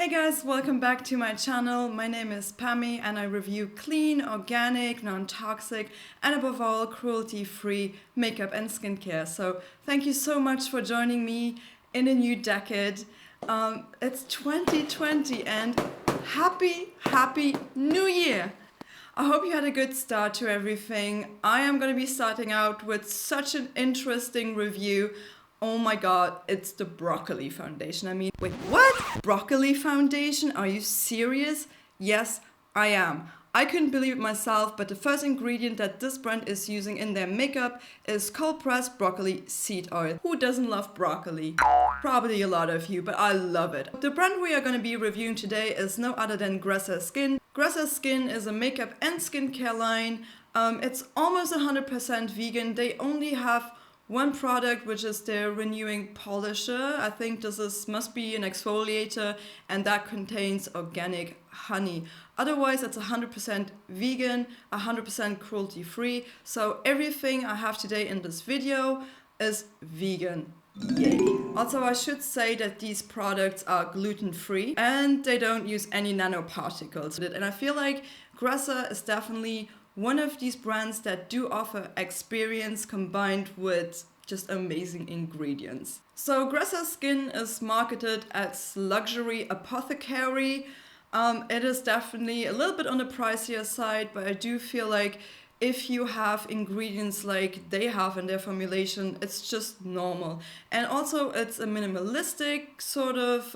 Hey guys, welcome back to my channel. My name is Pammy and I review clean, organic, non-toxic, and above all, cruelty-free makeup and skincare. So thank you so much for joining me in a new decade. It's 2020 and happy New Year! I hope you had a good start to everything. I am going to be starting out with such an interesting review. Oh my god, it's the broccoli foundation. I mean, wait, what? Broccoli foundation? Are you serious? Yes, I am. I couldn't believe it myself, but the first ingredient that this brand is using in their makeup is cold-pressed broccoli seed oil. Who doesn't love broccoli? Probably a lot of you, but I love it. The brand we are going to be reviewing today is no other than GRESSA Skin. GRESSA Skin is a makeup and skincare line. It's almost 100% vegan. They only have one product, which is their renewing polisher. I think this must be an exfoliator, and that contains organic honey. Otherwise, it's 100% vegan, 100% cruelty-free. So everything I have today in this video is vegan. Yay! Also, I should say that these products are gluten-free and they don't use any nanoparticles. And I feel like GRESSA is definitely one of these brands that do offer experience combined with just amazing ingredients. So GRESSA Skin is marketed as luxury apothecary. It is definitely a little bit on the pricier side, but I do feel like if you have ingredients like they have in their formulation, it's just normal. And also it's a minimalistic sort of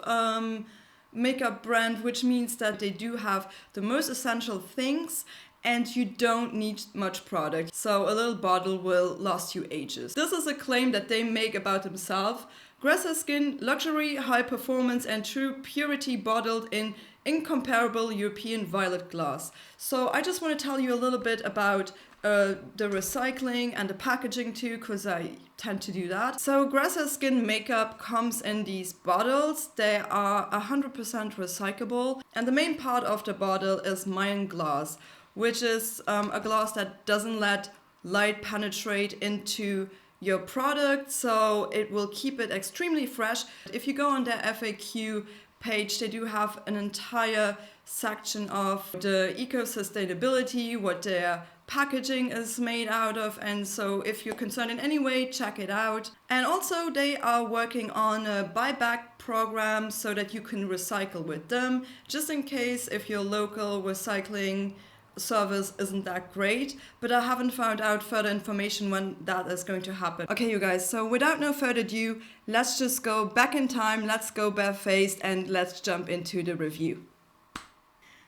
makeup brand, which means that they do have the most essential things and you don't need much product. So a little bottle will last you ages. This is a claim that they make about themselves. GRESSA Skin, luxury, high performance and true purity bottled in incomparable European violet glass. So I just want to tell you a little bit about the recycling and the packaging too, because I tend to do that. So GRESSA Skin makeup comes in these bottles. They are 100% recyclable, and the main part of the bottle is Mayan glass, which is a glass that doesn't let light penetrate into your product, so it will keep it extremely fresh. If you go on their FAQ page, they do have an entire section of the eco-sustainability, what their packaging is made out of, and so if you're concerned in any way, check it out. And also they are working on a buyback program so that you can recycle with them, just in case if your local recycling service isn't that great, but I haven't found out further information when that is going to happen. Okay, you guys, so without no further ado, let's just go back in time, let's go barefaced, and let's jump into the review.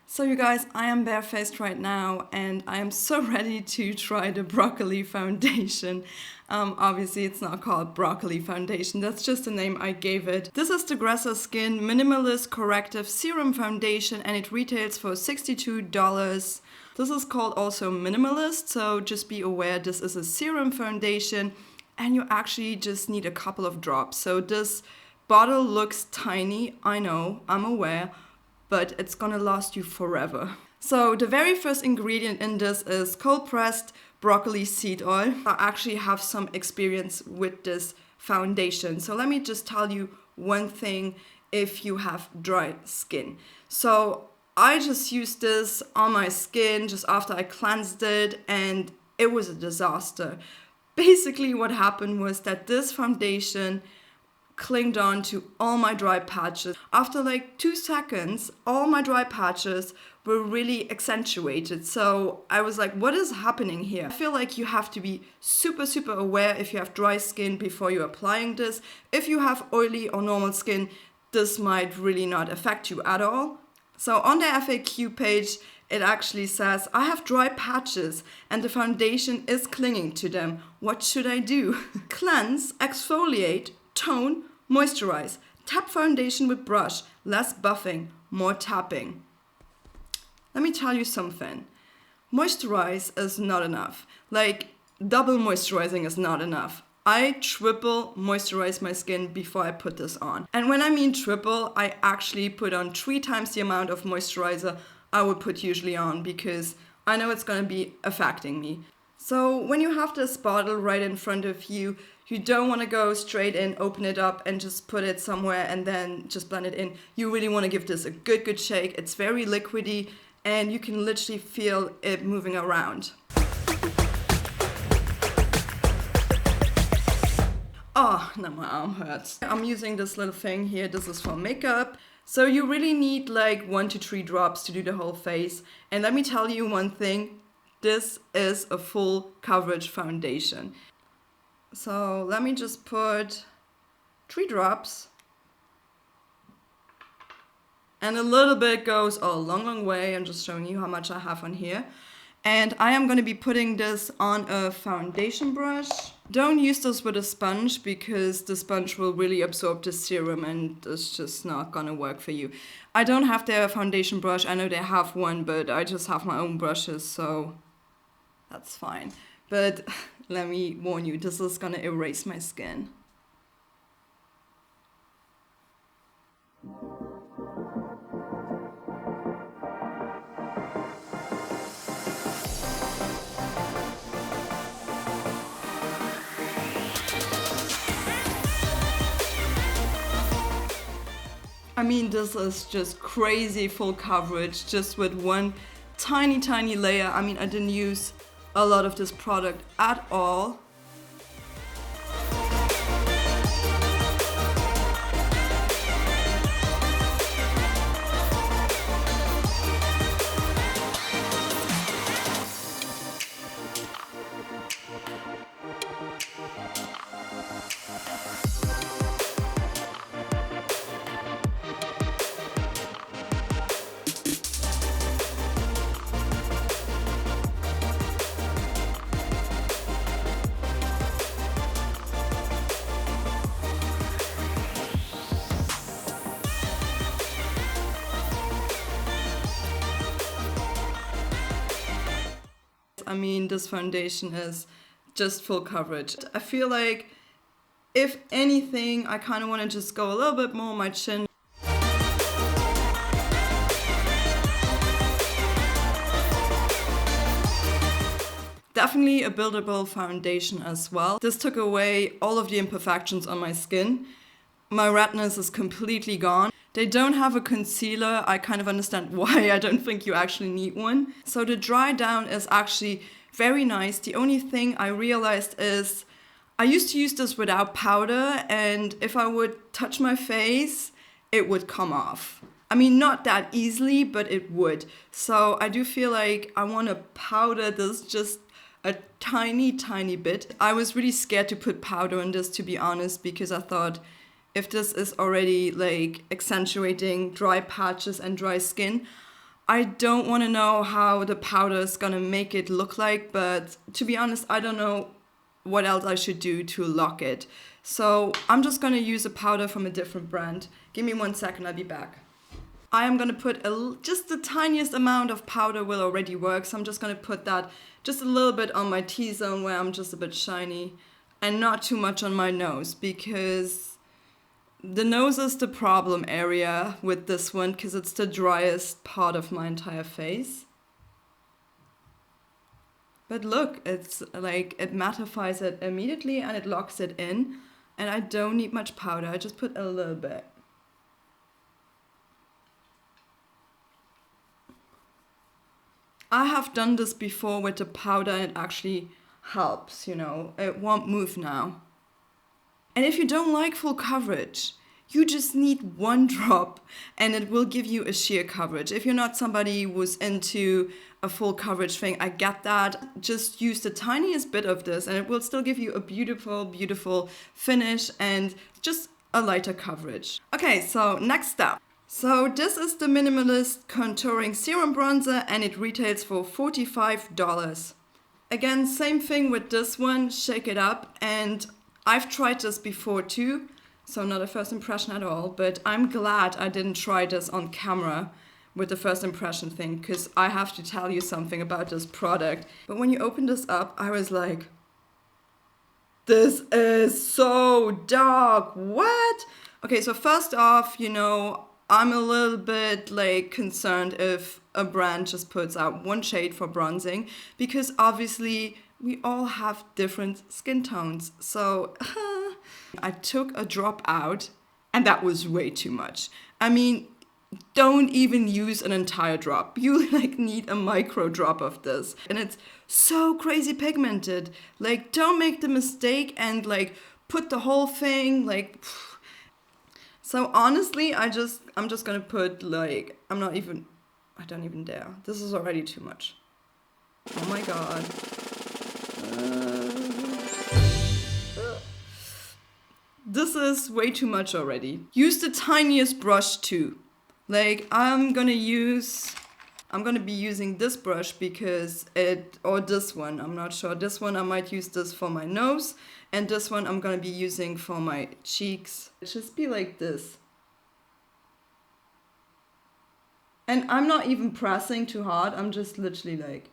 So you guys, I am barefaced right now and I am so ready to try the broccoli foundation. Obviously it's not called broccoli foundation, that's just the name I gave it. This is the GRESSA Skin Minimalist Corrective Serum Foundation and it retails for $62. This is called also Minimalist, so just be aware this is a serum foundation and you actually just need a couple of drops. So this bottle looks tiny, I know, I'm aware, but it's gonna last you forever. So the very first ingredient in this is cold-pressed broccoli seed oil. I actually have some experience with this foundation. So let me just tell you one thing if you have dry skin. So I just used this on my skin just after I cleansed it and it was a disaster. Basically what happened was that this foundation clinged on to all my dry patches. After like 2 seconds, all my dry patches were really accentuated. So I was like, what is happening here? I feel like you have to be super aware if you have dry skin before you're applying this. If you have oily or normal skin, this might really not affect you at all. So on the FAQ page, it actually says, I have dry patches and the foundation is clinging to them. What should I do? Cleanse, exfoliate, tone, moisturize. Tap foundation with brush. Less buffing, more tapping. Let me tell you something. Moisturize is not enough. Like, double moisturizing is not enough. I triple moisturize my skin before I put this on. And when I mean triple, I actually put on 3 times the amount of moisturizer I would put usually on because I know it's gonna be affecting me. So when you have this bottle right in front of you, you don't want to go straight in, open it up and just put it somewhere and then just blend it in. You really want to give this a good shake. It's very liquidy and you can literally feel it moving around. Oh, now my arm hurts. I'm using this little thing here. This is for makeup. So you really need like 1 to 3 drops to do the whole face. And let me tell you one thing. This is a full coverage foundation. So let me just put 3 drops. And a little bit goes a long way. I'm just showing you how much I have on here. And I am going to be putting this on a foundation brush. Don't use this with a sponge because the sponge will really absorb the serum and it's just not going to work for you. I don't have their foundation brush. I know they have one, but I just have my own brushes, so that's fine. But let me warn you, this is going to erase my skin. I mean, this is just crazy full coverage just with one tiny layer. I mean, I didn't use a lot of this product at all. I mean, this foundation is just full coverage. I feel like, if anything, I kind of want to just go a little bit more on my chin. Definitely a buildable foundation as well. This took away all of the imperfections on my skin. My redness is completely gone. They don't have a concealer. I kind of understand why. I don't think you actually need one. So the dry down is actually very nice. The only thing I realized is I used to use this without powder, and if I would touch my face, it would come off. I mean, not that easily, but it would. So I do feel like I want to powder this just a tiny bit. I was really scared to put powder on this, to be honest, because I thought, if this is already like accentuating dry patches and dry skin, I don't want to know how the powder is gonna make it look like, but to be honest, I don't know what else I should do to lock it. So I'm just gonna use a powder from a different brand. Give me 1 second, I'll be back. I am gonna put just the tiniest amount of powder will already work, so I'm just gonna put that just a little bit on my T-zone where I'm just a bit shiny, and not too much on my nose, because the nose is the problem area with this one because it's the driest part of my entire face. But look, it's like it mattifies it immediately and it locks it in. And I don't need much powder, I just put a little bit. I have done this before with the powder and it actually helps, you know, it won't move now. And if you don't like full coverage, you just need 1 drop and it will give you a sheer coverage. If you're not somebody who's into a full coverage thing, I get that. Just use the tiniest bit of this and it will still give you a beautiful finish and just a lighter coverage. Okay, so next step. So this is the Minimalist Contouring Serum Bronzer and it retails for $45. Again, same thing with this one, shake it up, and I've tried this before too, so not a first impression at all, but I'm glad I didn't try this on camera with the first impression thing, because I have to tell you something about this product. But when you open this up, I was like, this is so dark, what? Okay, so first off, you know, I'm a little bit like concerned if a brand just puts out 1 shade for bronzing, because obviously we all have different skin tones. So I took a drop out and that was way too much. I mean, don't even use an entire drop. You like need a micro drop of this. And it's so crazy pigmented. Like, don't make the mistake and like put the whole thing like. So honestly, I'm just gonna put like, I don't even dare. This is already too much. Oh my god. This is way too much already. Use the tiniest brush too. Like, I'm gonna be using this brush because or this one, I'm not sure. This one, I might use this for my nose, and this one I'm gonna be using for my cheeks. It just be like this. And I'm not even pressing too hard, I'm just literally like,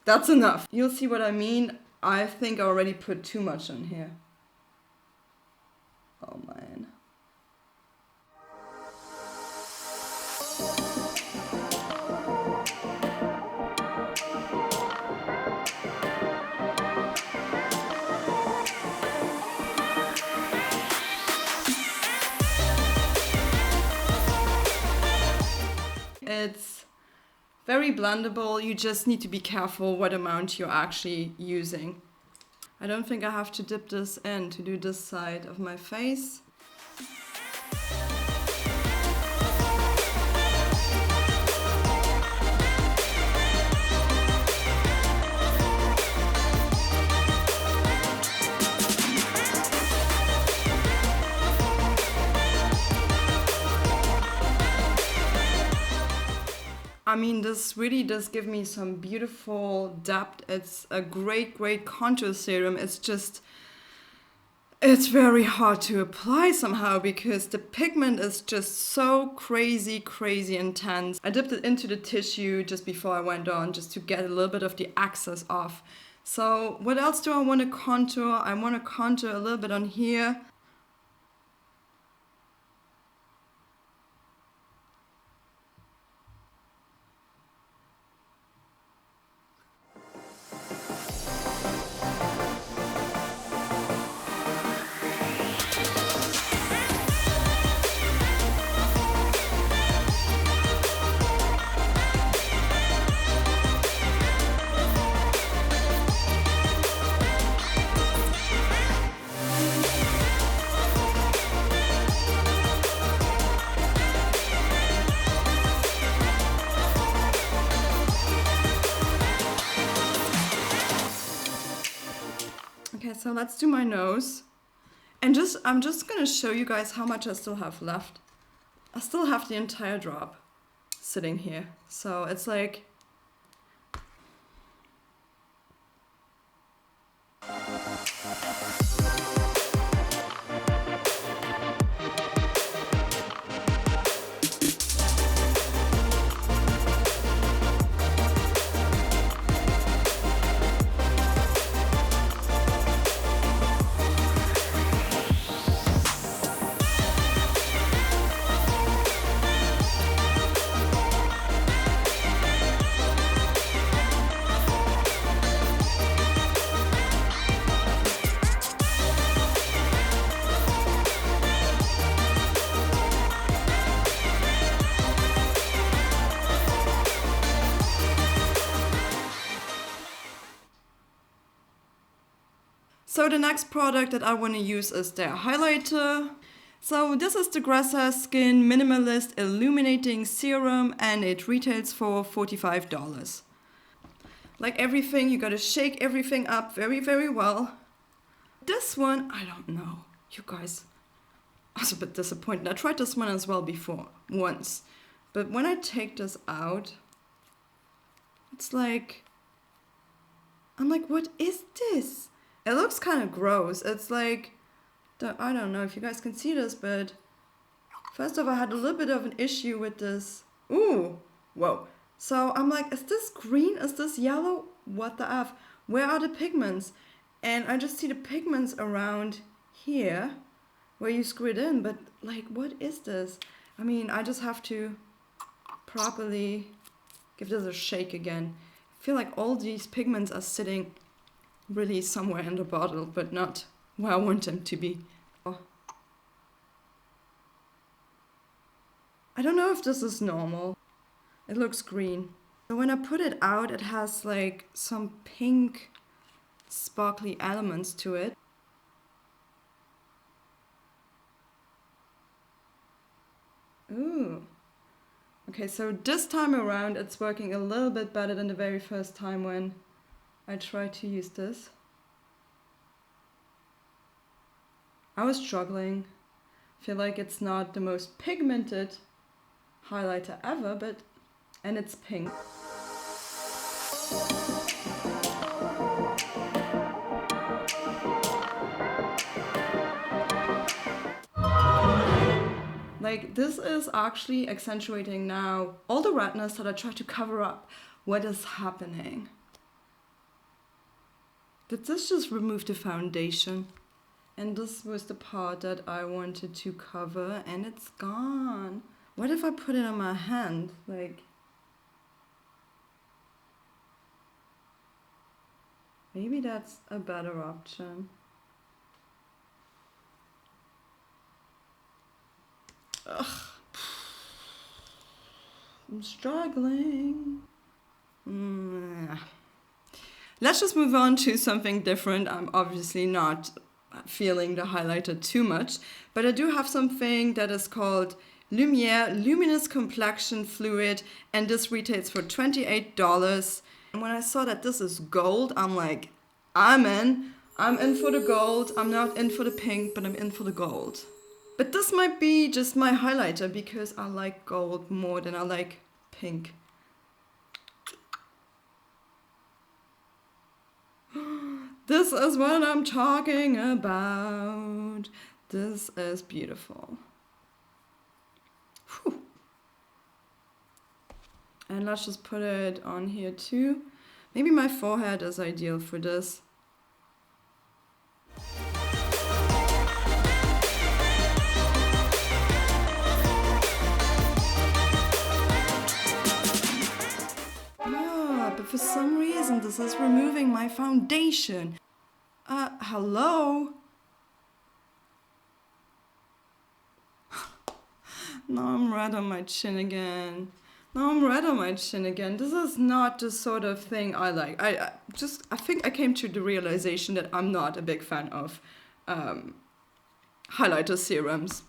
that's enough. You'll see what I mean. I think I already put too much on here. Oh man. It's very blendable. You just need to be careful what amount you're actually using. I don't think I have to dip this in to do this side of my face. I mean, this really does give me some beautiful depth. It's a great, great contour serum. It's very hard to apply somehow because the pigment is just so crazy, crazy intense. I dipped it into the tissue just before I went on, just to get a little bit of the excess off. So what else do I want to contour? I want to contour a little bit on here. Okay, so let's do my nose. And I'm just gonna show you guys how much I still have left. I still have the entire drop sitting here. So it's like, so the next product that I want to use is their highlighter. So this is the GRESSA Skin Minimalist Illuminating Serum, and it retails for $45. Like everything, you gotta shake everything up very, very well. This one, I don't know. You guys, I was a bit disappointed. I tried this one as well before, once. But when I take this out, it's like, I'm like, what is this? It looks kind of gross. It's like, I don't know if you guys can see this, but first off, I had a little bit of an issue with this. Ooh, whoa. So I'm like, is this green? Is this yellow? What the F? Where are the pigments? And I just see the pigments around here where you screw it in, but like, what is this? I mean, I just have to properly give this a shake again. feel like all these pigments are sitting really somewhere in the bottle, but not where I want them to be. I don't know if this is normal. It looks green. So when I put it out, it has like some pink sparkly elements to it. Ooh. Okay, so this time around it's working a little bit better than the very first time when I tried to use this. I was struggling. I feel like it's not the most pigmented highlighter ever, and it's pink. Like, this is actually accentuating now all the redness that I tried to cover up. What is happening? Did this just remove the foundation? And this was the part that I wanted to cover, and it's gone. What if I put it on my hand? Like, maybe that's a better option. Ugh. I'm struggling. Let's just move on to something different. I'm obviously not feeling the highlighter too much, but I do have something that is called Lumiere Luminous Complexion Fluid, and this retails for $28. And when I saw that this is gold, I'm like, I'm in for the gold. I'm not in for the pink, but I'm in for the gold. But this might be just my highlighter because I like gold more than I like pink. This is what I'm talking about. This is beautiful. Whew. And let's just put it on here too. Maybe my forehead is ideal for this. But for some reason this is removing my foundation. Hello? Now I'm red on my chin again. This is not the sort of thing I like. I think I came to the realization that I'm not a big fan of highlighter serums.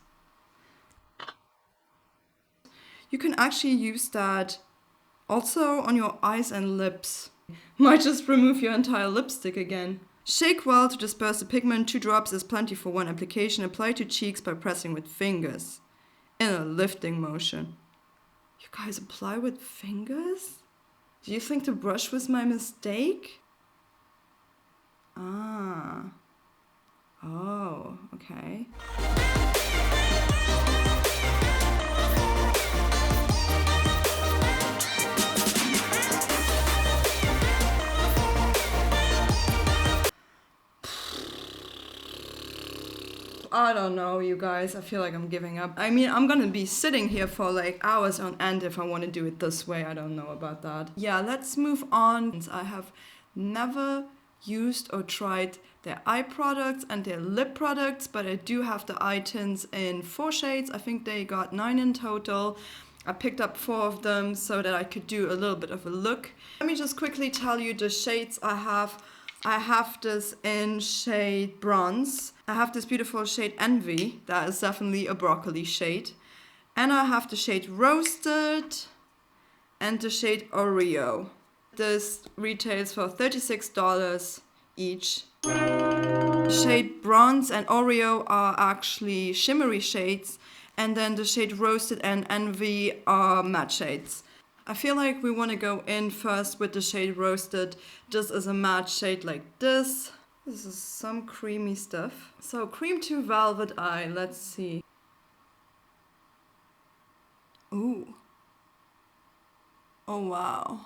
You can actually use that also on your eyes and lips. Might just remove your entire lipstick again. Shake well to disperse the pigment. 2 drops is plenty for one application. Apply to cheeks by pressing with fingers in a lifting motion. You guys apply with fingers? Do you think the brush was my mistake? Oh, okay. I don't know, you guys. I feel like I'm giving up. I mean, I'm gonna be sitting here for like hours on end if I want to do it this way. I don't know about that. Yeah, let's move on. I have never used or tried their eye products and their lip products, but I do have the eye tints in 4 shades. I think they got 9 in total. I picked up 4 of them so that I could do a little bit of a look. Let me just quickly tell you the shades I have. I have this in shade Bronze. I have this beautiful shade Envy. That is definitely a broccoli shade. And I have the shade Roasted and the shade Oreo. This retails for $36 each. Shade Bronze and Oreo are actually shimmery shades, and then the shade Roasted and Envy are matte shades. I feel like we want to go in first with the shade Roasted. This is a matte shade like this. This is some creamy stuff. So cream to velvet eye, let's see. Ooh. Oh wow.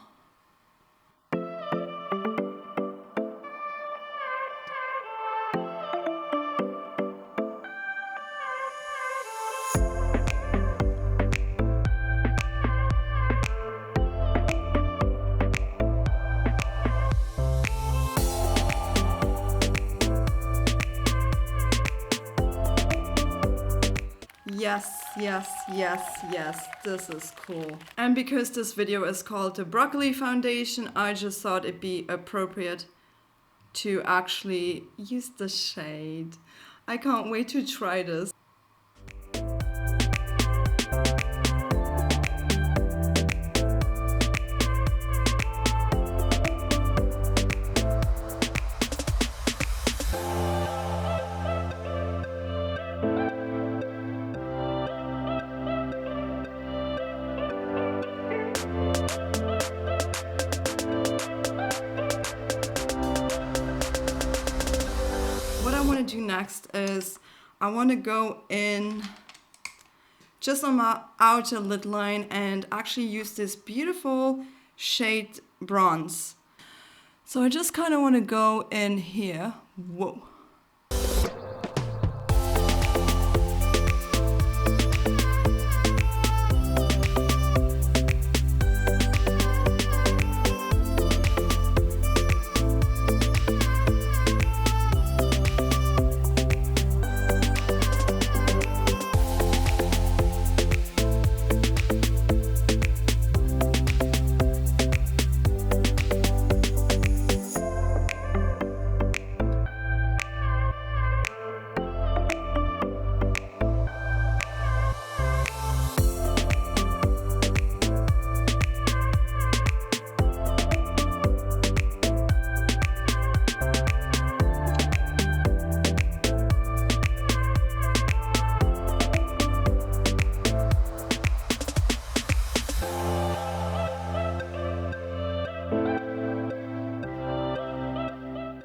Yes, yes, yes, yes, this is cool. And because this video is called the Broccoli Foundation, I just thought it'd be appropriate to actually use the shade. I can't wait to try this. What I want to do next is I want to go in just on my outer lid line and actually use this beautiful shade bronze. So I just kind of want to go in here. Whoa.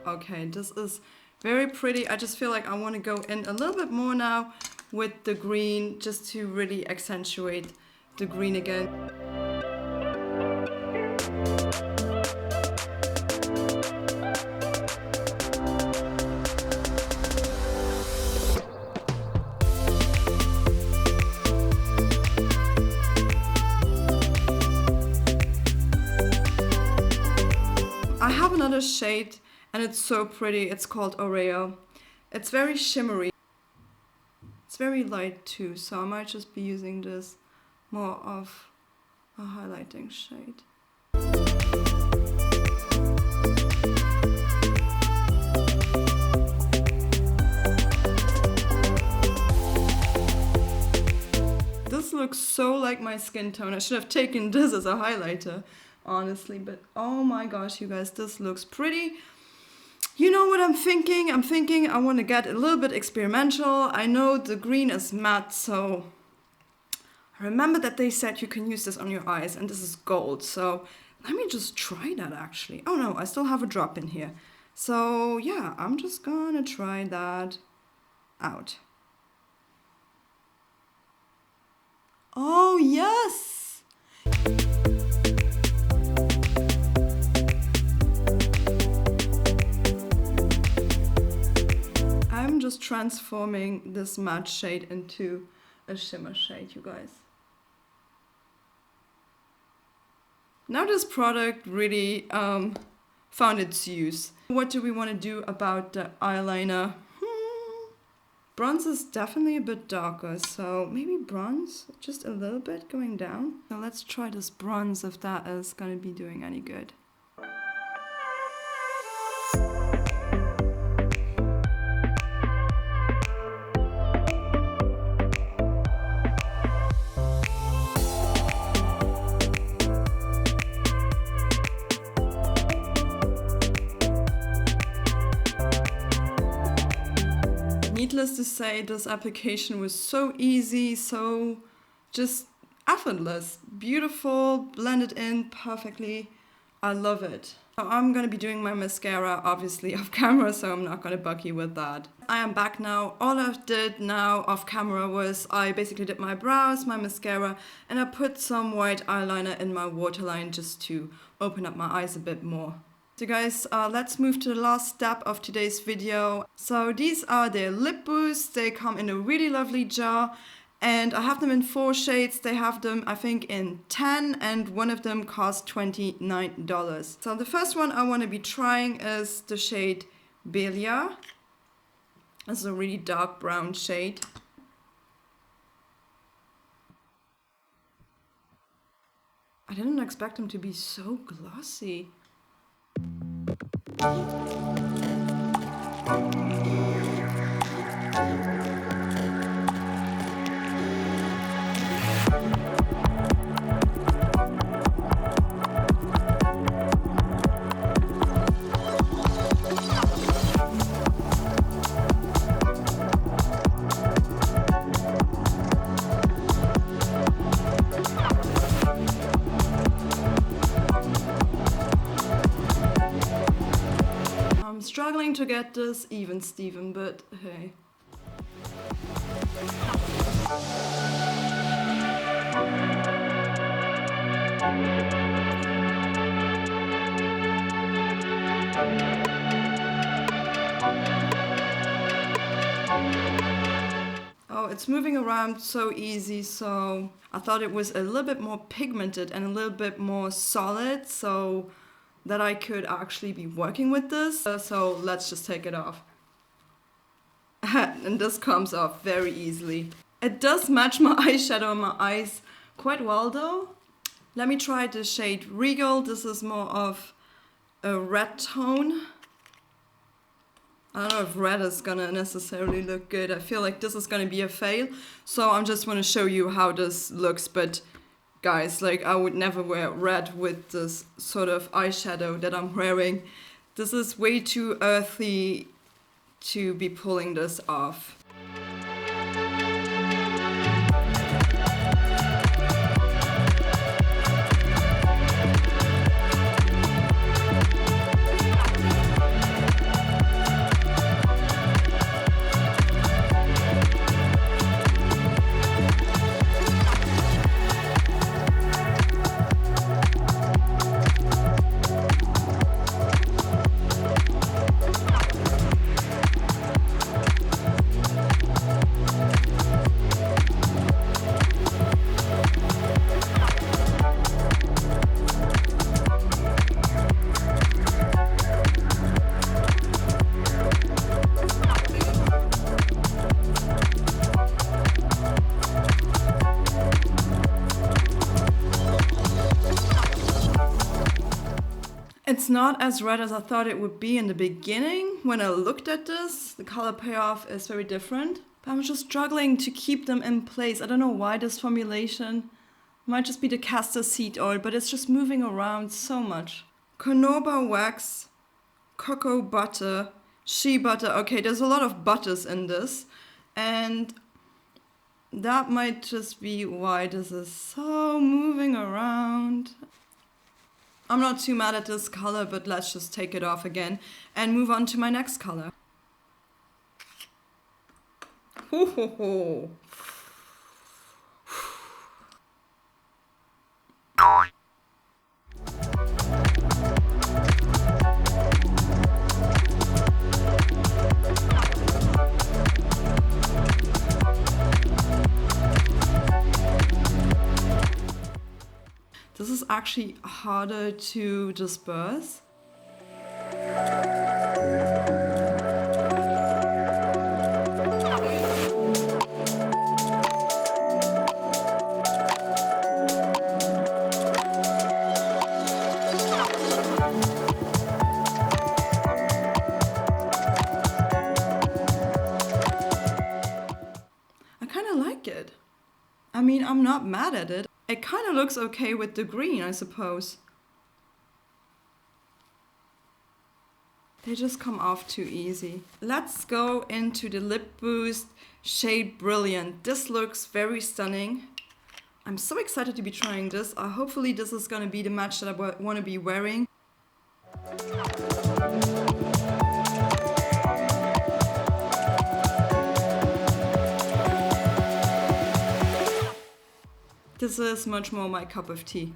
Okay, this is very pretty. I just feel like I want to go in a little bit more now with the green just to really accentuate the green again. I have another shade and it's so pretty. It's called Oreo. It's very shimmery. It's very light too, so I might just be using this more of a highlighting shade. This looks so like my skin tone. I should have taken this as a highlighter, honestly, but oh my gosh, you guys, this looks pretty. You know what I'm thinking? I'm thinking I want to get a little bit experimental. I know the green is matte, so I remember that they said you can use this on your eyes, and this is gold, so let me just try that actually. Oh no, I still have a drop in here. So yeah, I'm just gonna try that out. Oh yes! I'm just transforming this matte shade into a shimmer shade, you guys. Now this product really found its use. What do we want to do about the eyeliner? Bronze is definitely a bit darker, so maybe bronze, just a little bit going down. Now let's try this bronze if that is going to be doing any good. Needless to say, this application was so easy, so just effortless, beautiful, blended in perfectly. I love it. So I'm gonna be doing my mascara obviously off camera, so I'm not gonna bug you with that. I am back now. All I did now off camera was I basically did my brows, my mascara, and I put some white eyeliner in my waterline just to open up my eyes a bit more. So guys, let's move to the last step of today's video. So these are their lip boosts. They come in a really lovely jar and I have them in 4 shades. They have them, I think, in 10 and one of them costs $29. So the first one I want to be trying is the shade Belia. This is a really dark brown shade. I didn't expect them to be so glossy. Struggling to get this even, Steven, but hey. Oh, it's moving around so easy, so I thought it was a little bit more pigmented and a little bit more solid, so that I could actually be working with this. So let's just take it off. And this comes off very easily. It does match my eyeshadow on my eyes quite well though. Let me try the shade Regal. This is more of a red tone. I don't know if red is gonna necessarily look good. I feel like this is gonna be a fail. So I'm just wanna show you how this looks, but guys, like I would never wear red with this sort of eyeshadow that I'm wearing. This is way too earthy to be pulling this off. It's not as red as I thought it would be in the beginning. When I looked at this, the color payoff is very different. But I'm just struggling to keep them in place. I don't know why this formulation. Might just be the castor seed oil, but it's just moving around so much. Carnauba wax, cocoa butter, shea butter. Okay, there's a lot of butters in this. And that might just be why this is so moving around. I'm not too mad at this color, but let's just take it off again and move on to my next color. Ho, ho, ho. This is actually harder to disperse. I kind of like it. I mean, I'm not mad at it. It kind of looks okay with the green, I suppose. They just come off too easy. Let's go into the Lip Boost shade Brilliant. This looks very stunning. I'm so excited to be trying this. Hopefully this is going to be the match that I want to be wearing. This is much more my cup of tea.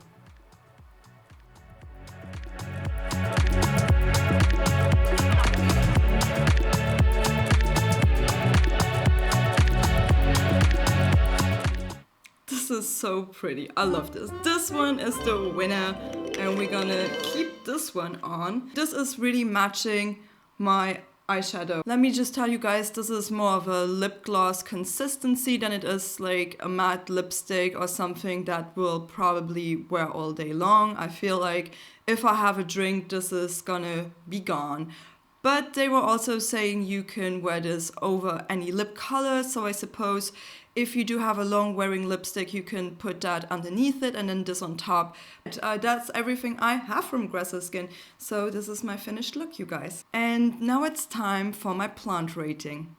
This is so pretty. I love this. This one is the winner, and we're gonna keep this one on. This is really matching my eyeshadow. Let me just tell you guys, this is more of a lip gloss consistency than it is like a matte lipstick or something that will probably wear all day long. I feel like if I have a drink, this is gonna be gone. But they were also saying you can wear this over any lip color, so I suppose if you do have a long wearing lipstick, you can put that underneath it and then this on top. That's everything I have from GRESSA Skin, so this is my finished look, you guys. And now it's time for my plant rating.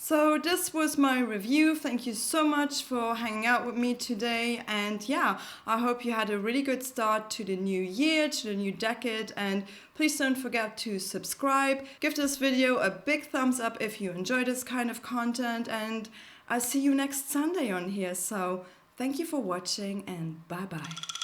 So this was my review. Thank you so much for hanging out with me today. And yeah, I hope you had a really good start to the new year, to the new decade. And please don't forget to subscribe. Give this video a big thumbs up if you enjoy this kind of content. And I'll see you next Sunday on here. So thank you for watching and bye bye.